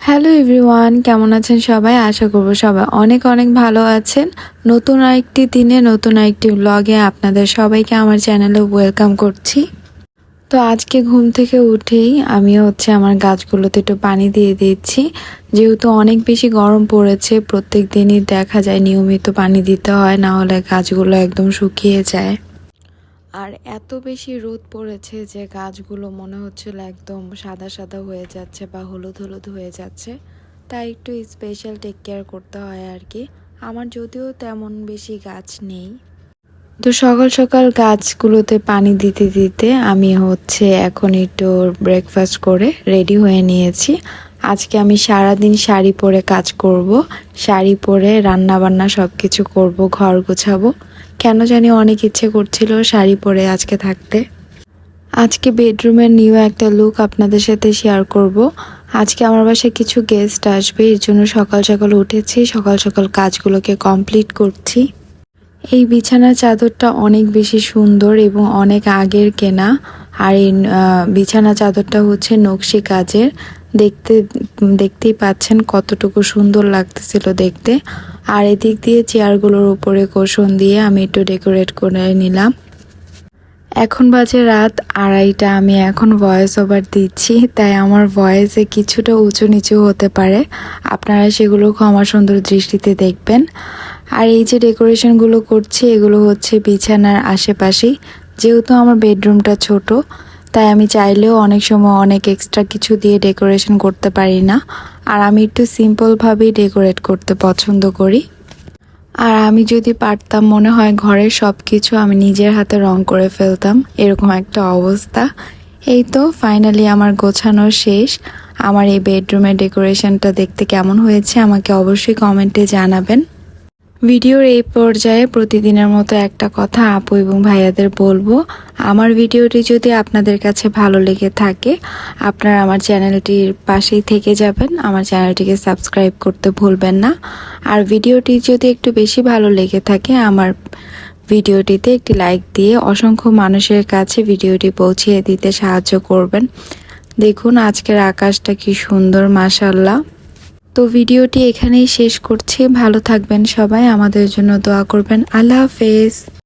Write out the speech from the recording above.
Hello everyone, কেমন আছেন সবাই? আশা করব সবাই অনেক অনেক ভালো আছেন। নতুন আরেকটি দিনে নতুন আরেকটি ব্লগে আপনাদের সবাইকে আমার চ্যানেলে ওয়েলকাম করছি। তো আজকে ঘুম থেকে উঠেই আমি আমার গাছগুলোতে একটু পানি দিয়ে দিচ্ছি। যেহেতু অনেক বেশি গরম পড়েছে, প্রত্যেক দিনই দেখা যায় নিয়মিত পানি দিতে হয়, না হলে গাছগুলো একদম শুকিয়ে যায়। আর এত বেশি রোদ পড়েছে যে গাছগুলো মনে হচ্ছিল একদম সাদা সাদা হয়ে যাচ্ছে বা হলুদ হলুদ হয়ে যাচ্ছে, তাই একটু স্পেশাল টেক কেয়ার করতে হয় আর কি। আমার যদিও তেমন বেশি গাছ নেই, তো সকাল সকাল গাছগুলোতে পানি দিতে দিতে আমি এখন একটু ব্রেকফাস্ট করে রেডি হয়ে নিয়েছি। আজকে আমি সারাদিন শাড়ি পরে কাজ করব, শাড়ি পরে রান্না বান্না সব কিছু করবো, ঘর গোছাবো। কেন জানি অনেক ইচ্ছে করছিল শাড়ি পরে আজকে থাকতে। আজকে বেডরুমের নিউ একটা লুক আপনাদের সাথে শেয়ার করব। আজকে আমার বাসায় কিছু গেস্ট আসবে, এর জন্য সকাল সকাল উঠেছি, সকাল সকাল কাজগুলোকে কমপ্লিট করছি। এই বিছানার চাদরটা অনেক বেশি সুন্দর এবং অনেক আগের কেনা। আর এই বিছানা চাদরটা হচ্ছে নকশি কাজের। দেখতেই পাচ্ছেন কতটুকু সুন্দর লাগতেছিল দেখতে। আর এদিক দিয়ে চেয়ারগুলোর উপরে কুশন দিয়ে আমি একটু ডেকোরেট করে নিলাম। এখন বাজে রাত 2:30। আমি এখন ভয়েস ওভার দিচ্ছি, তাই আমার ভয়েসে কিছুটা উঁচু নিচু হতে পারে, আপনারা সেগুলো ক্ষমা সুন্দর দৃষ্টিতে দেখবেন। আর এই যে ডেকোরেশনগুলো করছি, এগুলো হচ্ছে বিছানার আশেপাশেই। যেহেতু আমার বেডরুমটা ছোট, তাই আমি চাইলেও অনেক সময় অনেক এক্সট্রা কিছু দিয়ে ডেকোরেশন করতে পারি না। আর আমি একটু সিম্পলভাবেই ডেকোরেট করতে পছন্দ করি। আর আমি যদি পারতাম, মনে হয় ঘরের সব কিছু আমি নিজের হাতে রং করে ফেলতাম, এরকম একটা অবস্থা। এই তো ফাইনালি আমার গোছানো শেষ। আমার এই বেডরুমের ডেকোরেশনটা দেখতে কেমন হয়েছে আমাকে অবশ্যই কমেন্টে জানাবেন। ভিডিওর এই পর্যায়ে প্রতিদিনের মতো একটা কথা আপু এবং ভাইয়াদের বলবো, আমার ভিডিওটি যদি আপনাদের কাছে ভালো লেগে থাকে, আপনারা আমার চ্যানেলটির পাশেই থেকে যাবেন, আমার চ্যানেলটিকে সাবস্ক্রাইব করতে ভুলবেন না। আর ভিডিওটি যদি একটু বেশি ভালো লেগে থাকে, আমার ভিডিওটিতে একটি লাইক দিয়ে অসংখ্য মানুষের কাছে ভিডিওটি পৌঁছিয়ে দিতে সাহায্য করবেন। দেখুন আজকের আকাশটা কি সুন্দর, মাশাআল্লাহ। তো ভিডিওটি এখানেই শেষ করছি। ভালো থাকবেন সবাই, আমাদের জন্য দোয়া করবেন। আল্লাহ হাফেজ।